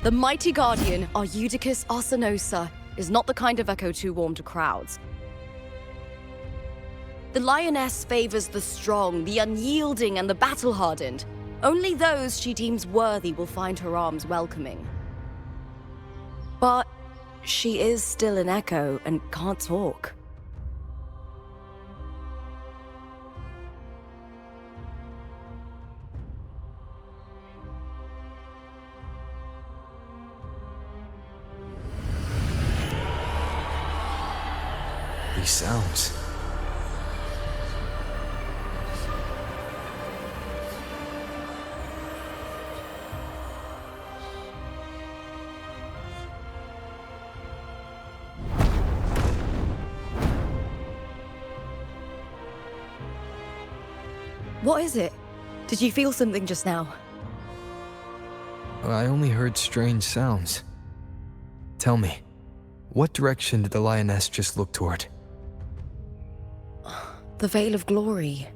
The mighty guardian, Arudicus Arsenosa, is not the kind of echo too warm to crowds. The lioness favors the strong, the unyielding, and the battle-hardened. Only those she deems worthy will find her arms welcoming. But she is still an echo and can't talk. These sounds. What is it? Did you feel something just now? I only heard strange sounds. Tell me, what direction did the lioness just look toward? The Veil of Glory.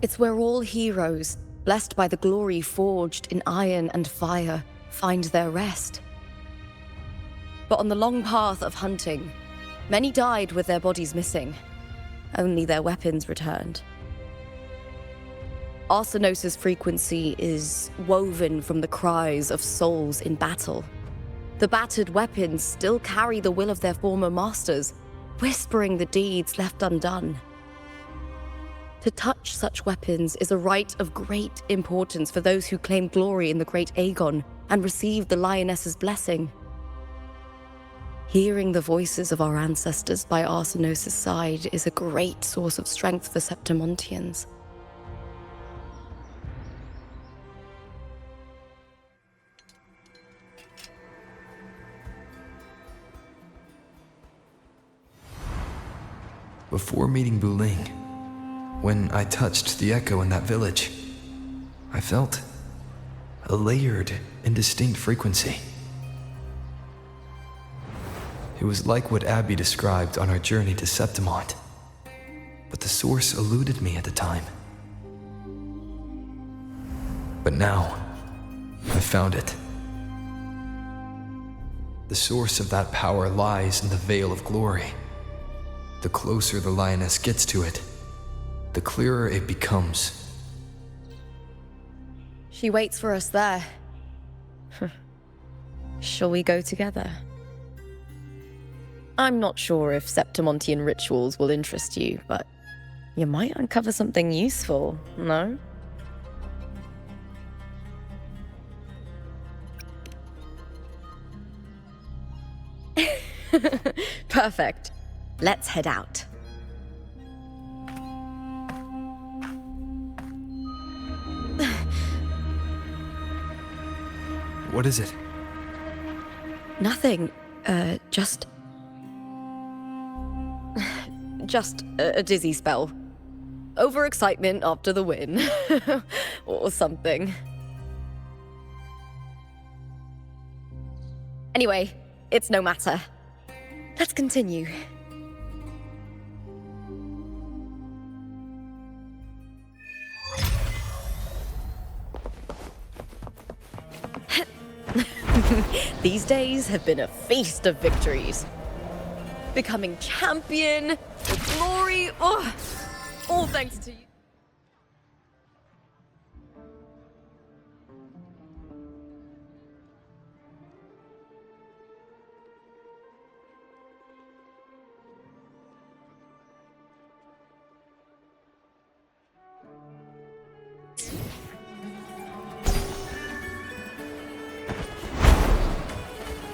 It's where all heroes, blessed by the glory forged in iron and fire, find their rest. But on the long path of hunting, many died with their bodies missing. Only their weapons returned. Arsenosa's frequency is woven from the cries of souls in battle. The battered weapons still carry the will of their former masters, whispering the deeds left undone. To touch such weapons is a rite of great importance for those who claim glory in the great Aegon and receive the lioness's blessing. Hearing the voices of our ancestors by Arsenosa's side is a great source of strength for Septimontians. Before meeting Wuthering, when I touched the echo in that village, I felt a layered and distinct frequency. It was like what Abby described on our journey to Septimont, but the source eluded me at the time. But now, I found it. The source of that power lies in the Veil of Glory. The closer the lioness gets to it, the clearer it becomes. She waits for us there. Shall we go together? I'm not sure if Septimontian rituals will interest you, but you might uncover something useful, no? Perfect. Let's head out. What is it? Nothing. Just a dizzy spell. Overexcitement after the win. Or something. Anyway, it's no matter. Let's continue. These days have been a feast of victories. Becoming champion, the glory, all thanks to you.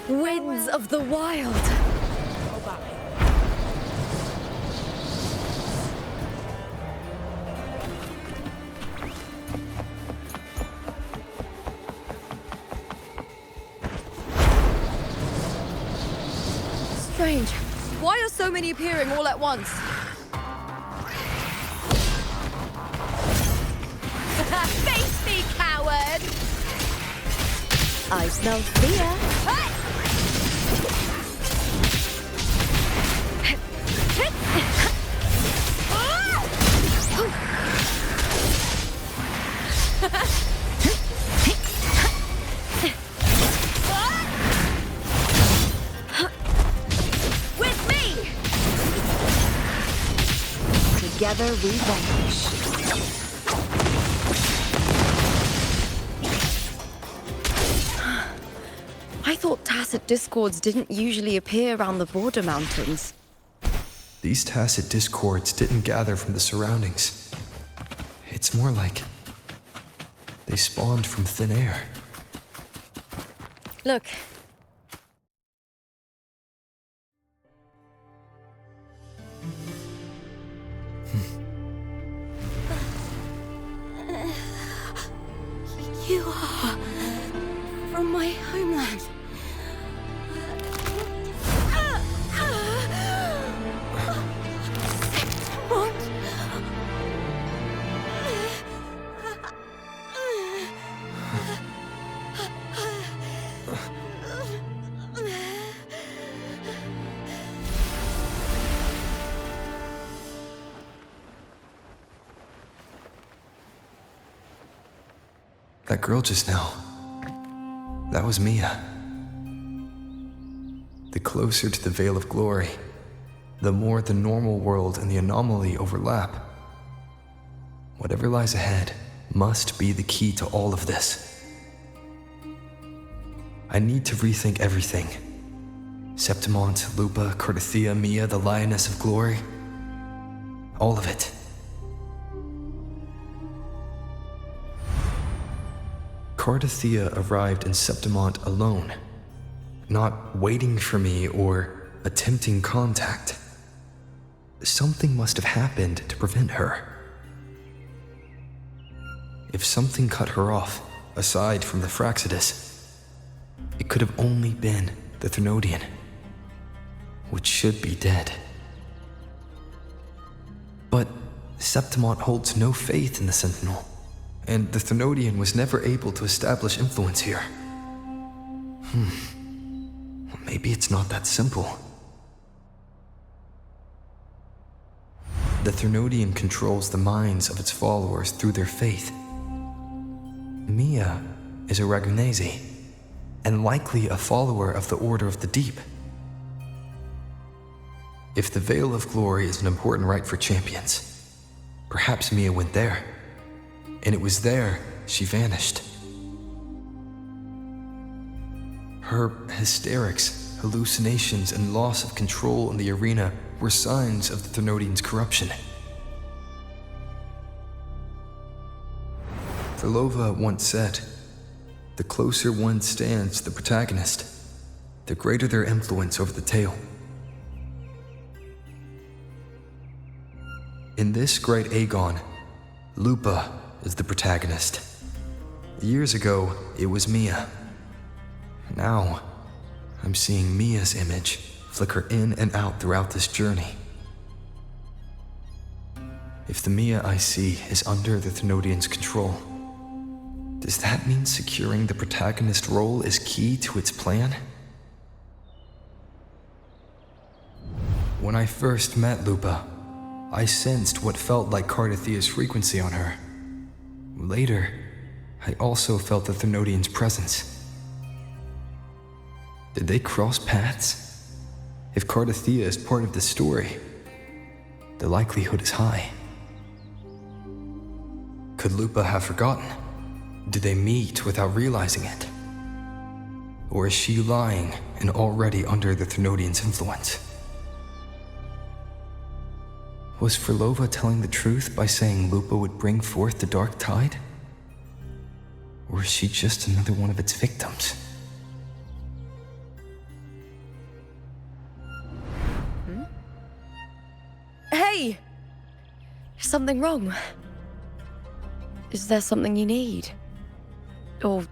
Winds of the wild. Strange. Why are so many appearing all at once? Face me, coward! I smell fear. Hey! together we vanish. I thought tacit discords didn't usually appear around the border mountains. These tacit discords didn't gather from the surroundings. It's more like they spawned from thin air. Look. You are from my homeland. Septimont. That girl just now, that was Mia. The closer to the Veil of Glory, the more the normal world and the anomaly overlap. Whatever lies ahead must be the key to all of this. I need to rethink everything. Septimont, Lupa, Cardathia, Mia, the Lioness of Glory. All of it. Cardathia arrived in Septimont alone, not waiting for me or attempting contact. Something must have happened to prevent her. If something cut her off, aside from the Fraxidus, it could have only been the Thermodian, which should be dead. But Septimont holds no faith in the Sentinel, and the Thermodian was never able to establish influence here. Maybe it's not that simple. The Thermodian controls the minds of its followers through their faith. Mia is a Ragunese, and likely a follower of the Order of the Deep. If the Veil of Glory is an important rite for champions, perhaps Mia went there, and it was there she vanished. Her hysterics, hallucinations, and loss of control in the arena were signs of the Thermodian's corruption. Verlova once said, "The closer one stands to the protagonist, the greater their influence over the tale." In this great Aegon, Lupa is the protagonist. Years ago, it was Mia. Now, I'm seeing Mia's image flicker in and out throughout this journey. If the Mia I see is under the Thermodian's control, does that mean securing the protagonist role is key to its plan? When I first met Lupa, I sensed what felt like Cardathia's frequency on her. Later, I also felt the Thermodian's presence. Did they cross paths? If Cardathia is part of the story, the likelihood is high. Could Lupa have forgotten? Did they meet without realizing it? Or is she lying and already under the Thermodian's influence? Was Verlova telling the truth by saying Lupa would bring forth the dark tide? Or is she just another one of its victims? Hey! Is something wrong? Is there something you need? Or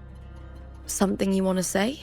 something you want to say?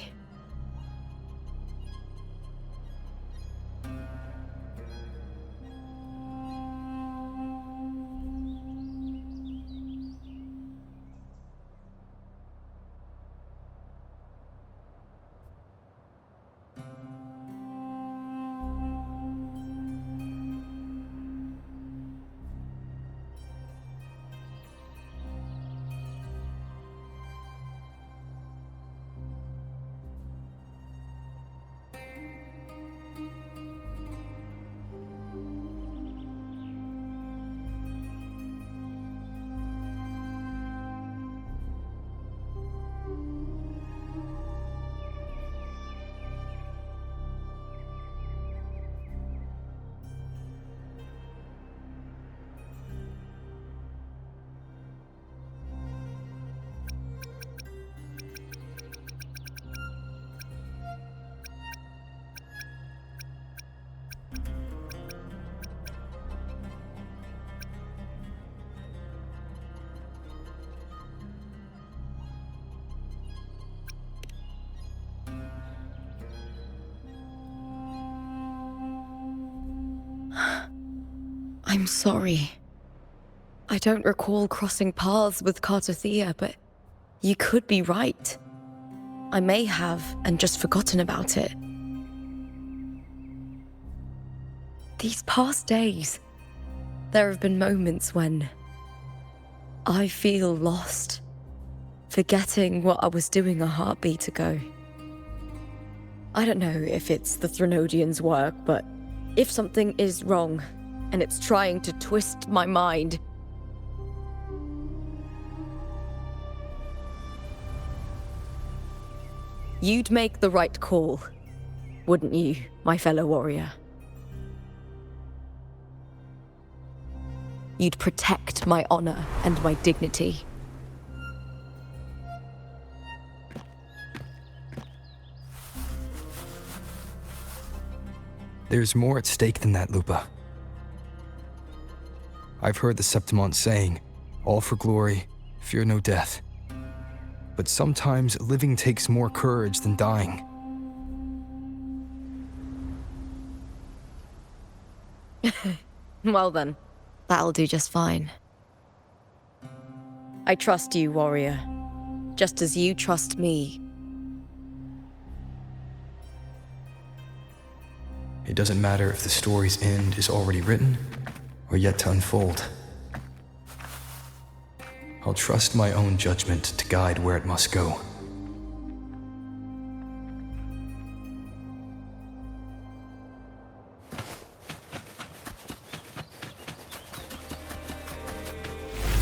I'm sorry. I don't recall crossing paths with Cartothea, but you could be right. I may have and just forgotten about it. These past days, there have been moments when I feel lost, forgetting what I was doing a heartbeat ago. I don't know if it's the Threnodian's work, but if something is wrong, and it's trying to twist my mind, you'd make the right call, wouldn't you, my fellow warrior? You'd protect my honor and my dignity. There's more at stake than that, Lupa. I've heard the Septimont saying, all for glory, fear no death. But sometimes living takes more courage than dying. Well then, that'll do just fine. I trust you, warrior, just as you trust me. It doesn't matter if the story's end is already written or yet to unfold. I'll trust my own judgment to guide where it must go.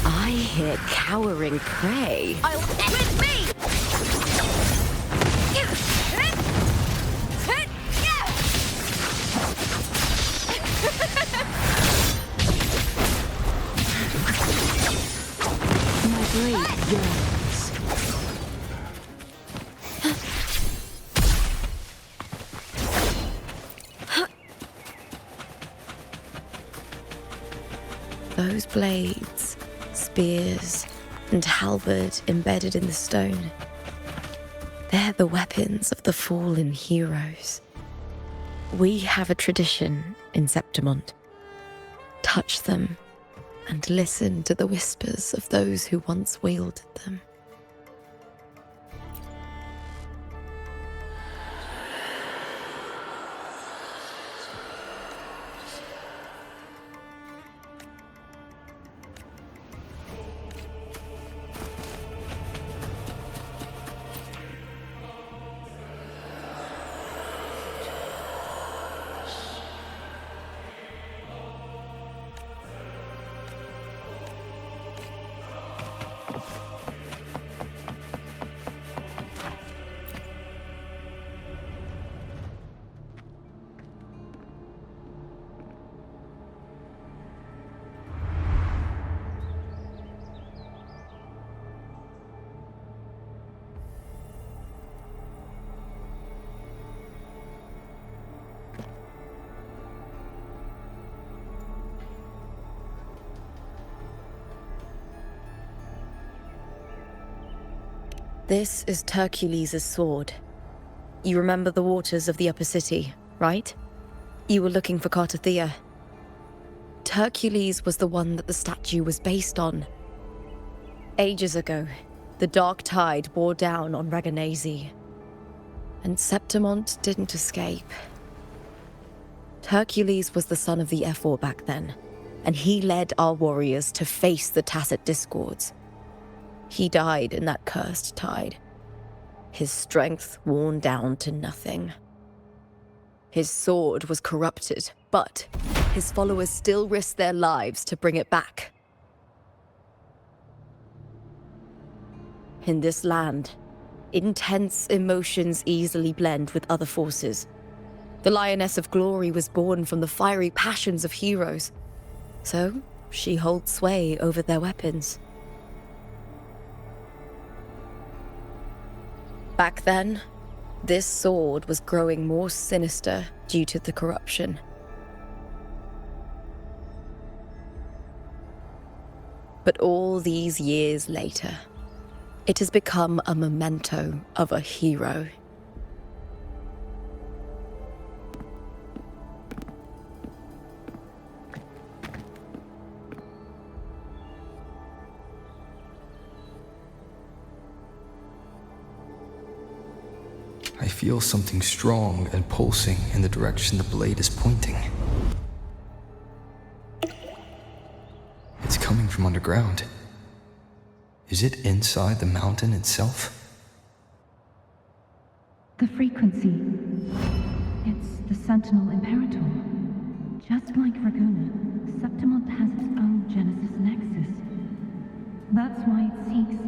I hear cowering prey. With me! My blade yearns. Those blades, spears, and halberd embedded in the stone. They're the weapons of the fallen heroes. We have a tradition in Septimont. Touch them and listen to the whispers of those who once wielded them. This is Hercules' sword. You remember the waters of the upper city, right? You were looking for Cartothea. Hercules was the one that the statue was based on. Ages ago, the dark tide bore down on Reganese, and Septimont didn't escape. Hercules was the son of the Ephor back then, and he led our warriors to face the Tacit Discords. He died in that cursed tide, his strength worn down to nothing. His sword was corrupted, but his followers still risked their lives to bring it back. In this land, intense emotions easily blend with other forces. The Lioness of Glory was born from the fiery passions of heroes, so she holds sway over their weapons. Back then, this sword was growing more sinister due to the corruption. But all these years later, it has become a memento of a hero. I feel something strong and pulsing in the direction the blade is pointing. It's coming from underground. Is it inside the mountain itself? The frequency. It's the Sentinel Imperator. Just like Raguna, Septimont has its own Genesis Nexus. That's why it seeks...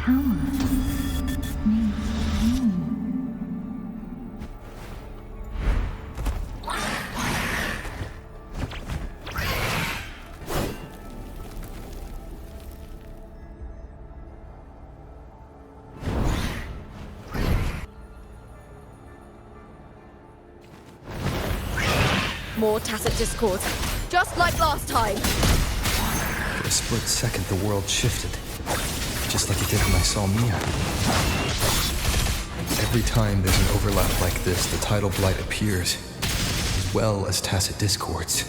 power. Needs pain. More tacit discord, just like last time. For a split second, the world shifted, just like it did when I saw Mia. Every time there's an overlap like this, the tidal blight appears, as well as tacit discords.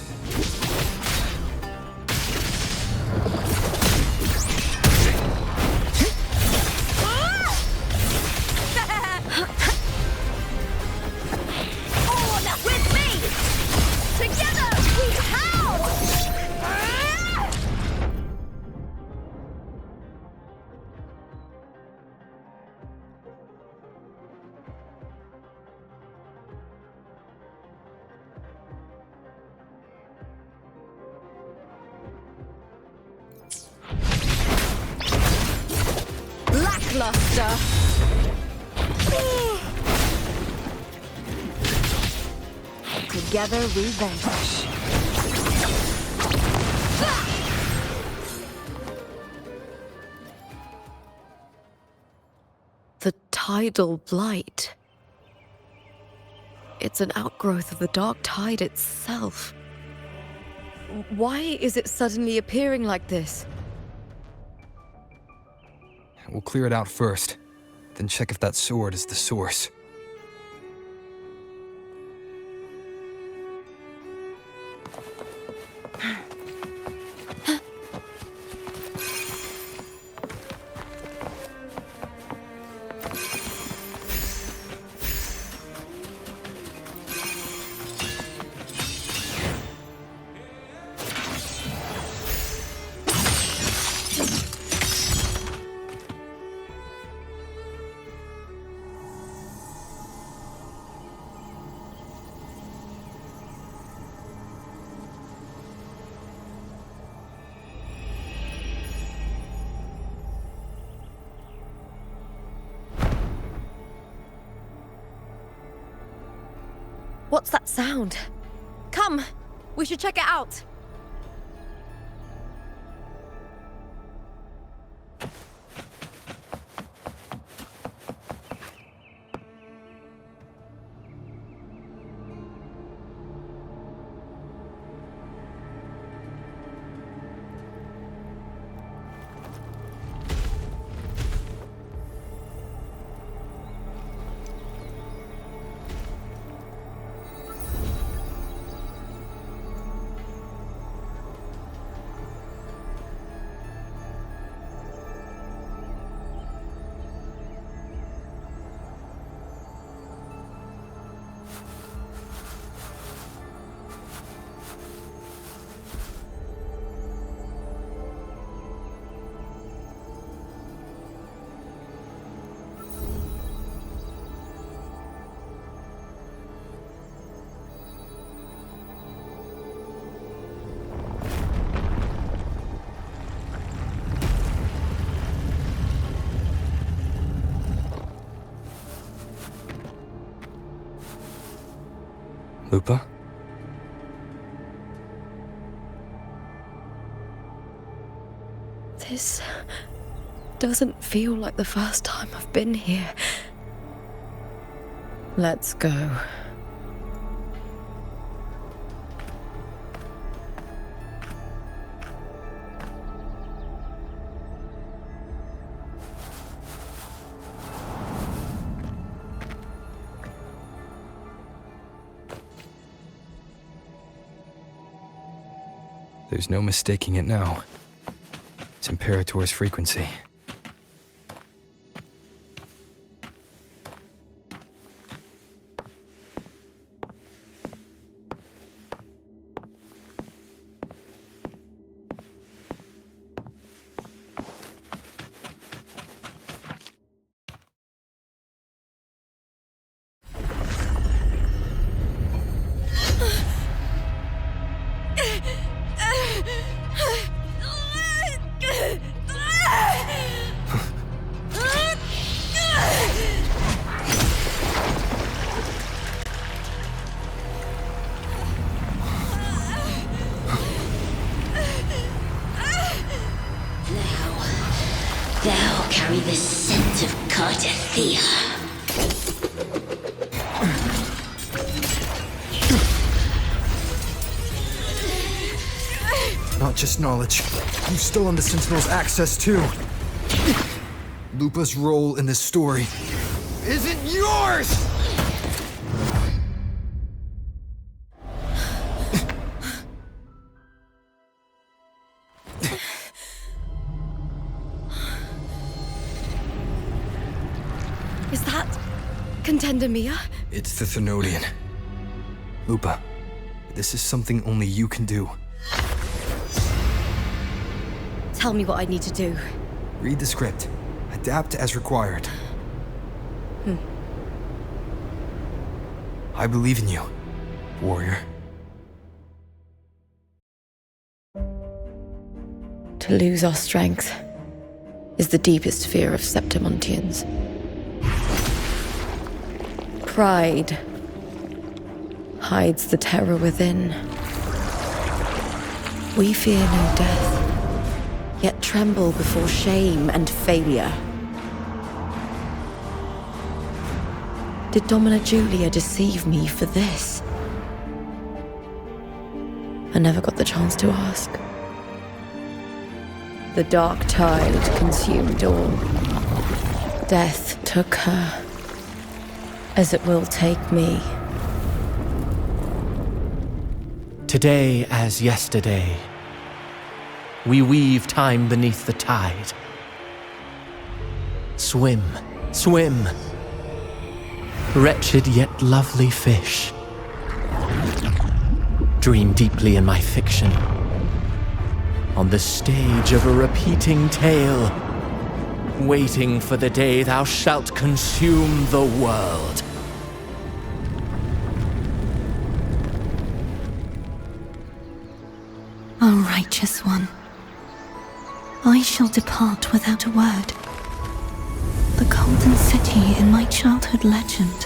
Lackluster. Together we vanquish. The tidal blight. It's an outgrowth of the dark tide itself. Why is it suddenly appearing like this? We'll clear it out first, then check if that sword is the source. What's that sound? Come, we should check it out. Lupa? This doesn't feel like the first time I've been here. Let's go. There's no mistaking it now. It's Imperator's frequency. Thou carry the scent of Cardathea. Not just knowledge. You still on the Sentinel's access too. Lupa's role in this story isn't yours! Is that Contender Mia? It's the Thenodian. Lupa, this is something only you can do. Tell me what I need to do. Read the script. Adapt as required. I believe in you, warrior. To lose our strength is the deepest fear of Septimontians. Pride hides the terror within. We fear no death, yet tremble before shame and failure. Did Domina Julia deceive me for this? I never got the chance to ask. The dark tide consumed all. Death took her, as it will take me. Today as yesterday, we weave time beneath the tide. Swim, swim, wretched yet lovely fish. Dream deeply in my fiction, on the stage of a repeating tale, waiting for the day thou shalt consume the world. O righteous one, I shall depart without a word. The golden city in my childhood legend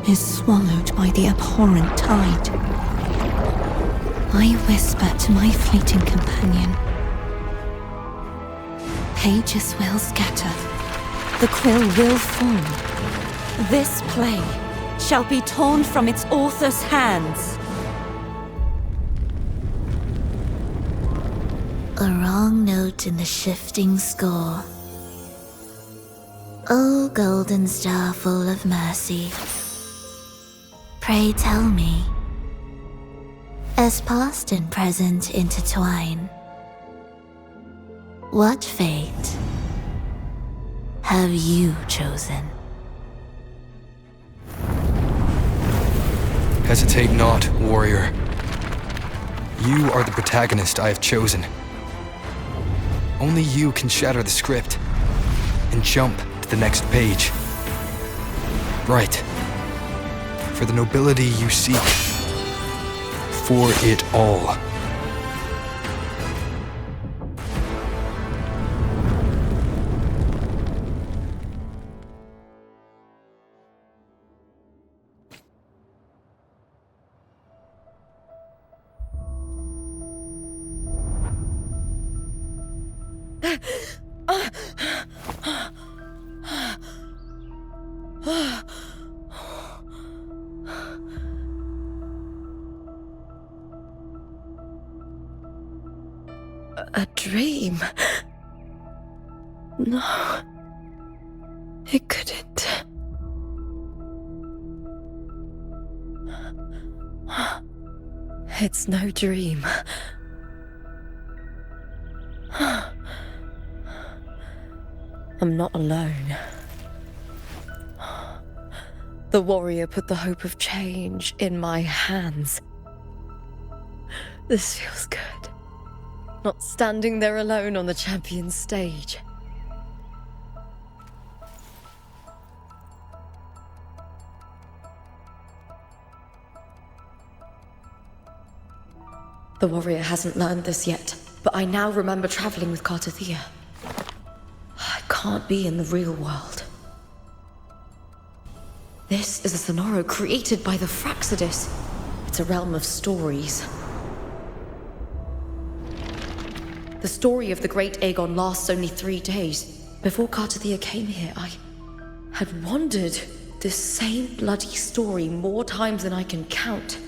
is swallowed by the abhorrent tide. I whisper to my fleeting companion. Pages will scatter. The quill will fall. This play shall be torn from its author's hands. A wrong note in the shifting score. O golden star full of mercy, pray tell me, as past and present intertwine, what fate have you chosen? Hesitate not, warrior. You are the protagonist I have chosen. Only you can shatter the script and jump to the next page. Right. For the nobility you seek. For it all. A dream? No. It couldn't. It's no dream. I'm not alone. The warrior put the hope of change in my hands. This feels good. Not standing there alone on the champion's stage. The warrior hasn't learned this yet, but I now remember traveling with Cartathea. I can't be in the real world. This is a Sonoro created by the Fraxidus. It's a realm of stories. The story of the Great Aegon lasts only 3 days. Before Cartathea came here, I had wandered this same bloody story more times than I can count.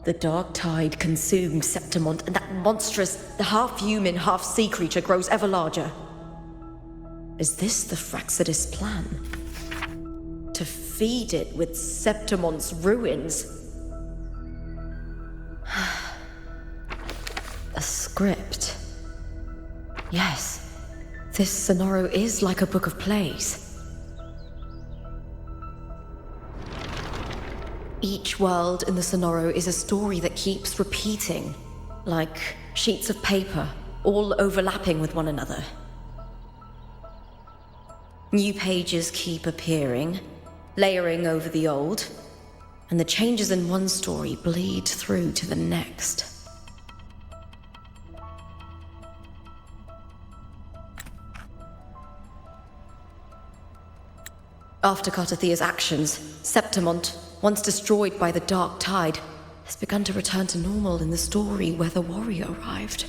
The dark tide consumed Septimont, and that monstrous, half-human, half-sea creature grows ever larger. Is this the Fraxidus plan? To feed it with Septimont's ruins? A script. Yes, this Sonoro is like a book of plays. Each world in the Sonoro is a story that keeps repeating, like sheets of paper, all overlapping with one another. New pages keep appearing, layering over the old, and the changes in one story bleed through to the next. After Cartathea's actions, Septimont, once destroyed by the dark tide, has begun to return to normal in the story where the warrior arrived.